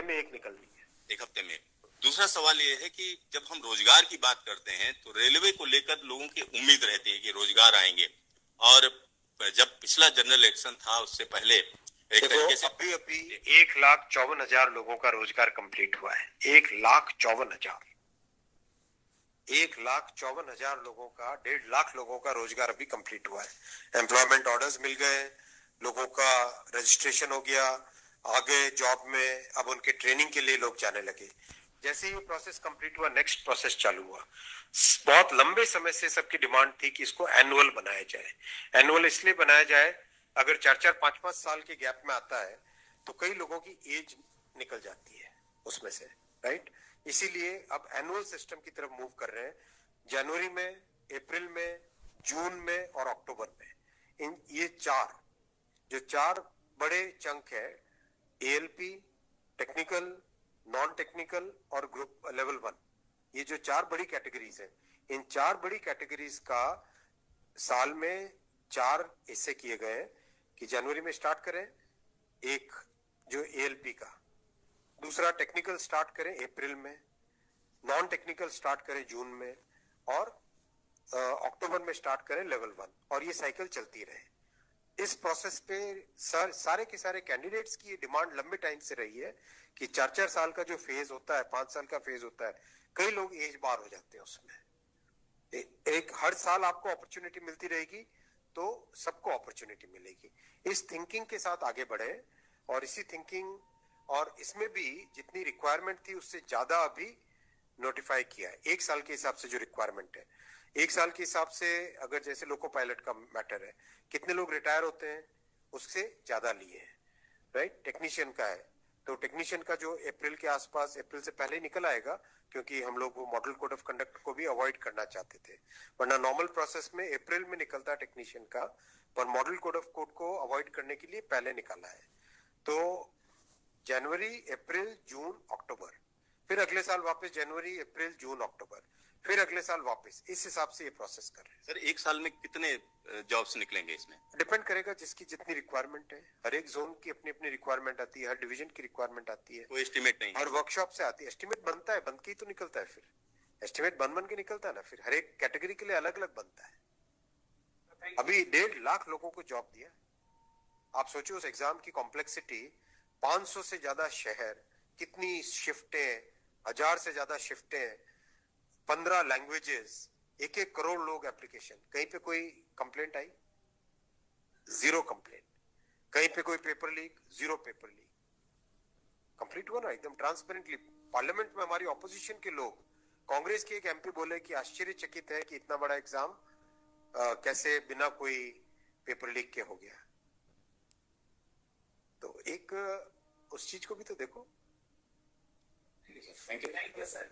में एक निकलनी है, एक हफ्ते में। दूसरा सवाल ये है कि जब हम रोजगार की बात करते हैं तो रेलवे को लेकर लोगों की उम्मीद रहती है कि रोजगार आएंगे, और जब पिछला जनरल इलेक्शन था उससे पहले एक तरीके से अभी 1,54,000 लोगों का रोजगार कंप्लीट हुआ है। 1,54,000 लोगों का, 1.5 लाख लोगों का रोजगार अभी कंप्लीट हुआ है। एम्प्लॉयमेंट ऑर्डर्स मिल गए, लोगों का रजिस्ट्रेशन हो गया, आगे जॉब में अब उनके ट्रेनिंग के लिए लोग जाने लगे। जैसे ही प्रोसेस कंप्लीट हुआ, नेक्स्ट प्रोसेस चालू हुआ। बहुत लंबे समय से सबकी डिमांड थी कि इसको एनुअल बनाया जाए। एनुअल इसलिए बनाया जाए, अगर 4-4, 5-5 साल के गैप में आता है तो कई लोगों की एज निकल जाती है उसमें से, राइट। इसीलिए अब एनुअल सिस्टम की तरफ मूव कर रहे हैं। जनवरी में, अप्रैल में, जून में और अक्टूबर में, इन ये चार बड़े चंक है, एएलपी, टेक्निकल, नॉन टेक्निकल और ग्रुप लेवल 1, ये जो 4 बड़ी कैटेगरीज है, इन 4 बड़ी कैटेगरीज का साल में 4 हिस्से किए गए हैं कि जनवरी में स्टार्ट करें एक जो एएलपी का, दूसरा टेक्निकल स्टार्ट करें अप्रैल में, नॉन टेक्निकल स्टार्ट करें जून में, और अक्टूबर में स्टार्ट करें लेवल 1, और ये साइकिल चलती रहे। इस प्रोसेस पे सारे के सारे कैंडिडेट्स की डिमांड लंबे टाइम से रही है कि 4-4 साल का जो फेज होता है, 5 साल का फेज होता है, कई लोग एज बार हो जाते हैं उसमें। एक हर साल आपको अपॉर्चुनिटी मिलती रहेगी तो सबको अपॉर्चुनिटी मिलेगी। इस थिंकिंग के साथ आगे बढ़े, और इसी थिंकिंग और इसमें भी जितनी रिक्वायरमेंट थी उससे ज्यादा अभी नोटिफाई किया है। 1 साल के हिसाब से जो रिक्वायरमेंट है, 1 साल के हिसाब से, अगर जैसे लोको पायलट का मैटर है, कितने लोग रिटायर होते हैं उससे ज्यादा लिए हैं, राइट। टेक्नीशियन का है तो टेक्नीशियन का जो अप्रैल के आसपास, अप्रैल से पहले निकल आएगा, क्योंकि हम लोग वो मॉडल कोड ऑफ कंडक्ट को भी अवॉइड करना चाहते थे, वरना नॉर्मल प्रोसेस में अप्रैल में निकलता है टेक्नीशियन का, पर मॉडल कोड ऑफ कोड को अवॉइड करने के लिए पहले निकाला है। तो जनवरी, अप्रैल, जून, अक्टूबर, फिर अगले साल वापस जनवरी, अप्रैल, जून, अक्टूबर, फिर अगले साल वापस, इस हिसाब से ये प्रोसेस कर रहे हैं। सर, 1 साल में कितने जॉब्स निकलेंगे इसमें? डिपेंड करेगा जिसकी जितनी रिक्वायरमेंट है। हर एक जोन की अपनी अपनी रिक्वायरमेंट आती है, हर डिवीजन की रिक्वायरमेंट आती है, कोई एस्टिमेट नहीं, हर वर्कशॉप से आती है। एस्टिमेट बनता है, बन के ही तो निकलता है, फिर एस्टिमेट बन के निकलता है ना, फिर हर एक कैटेगरी के लिए अलग अलग बनता है। अभी 1.5 लाख लोगों को जॉब दिया। आप सोचो उस एग्जाम की कॉम्प्लेक्सिटी, 500 से ज्यादा शहर, कितनी शिफ्टें, 1000 से ज्यादा शिफ्टें, 15 लैंग्वेजेस, 1-1 करोड़ लोग एप्लीकेशन। कहीं पे कोई कंप्लेंट आई? 0 कंप्लेंट। कहीं पे कोई paper leak? 0 paper leak. Complete हुआ ना एकदम ट्रांसपेरेंटली। पार्लियामेंट में हमारी ऑपोजिशन के लोग, कांग्रेस के एक एमपी बोले कि आश्चर्यचकित है कि इतना बड़ा एग्जाम कैसे बिना कोई पेपर लीक के हो गया। तो एक उस चीज को भी तो देखो। Thank you sir.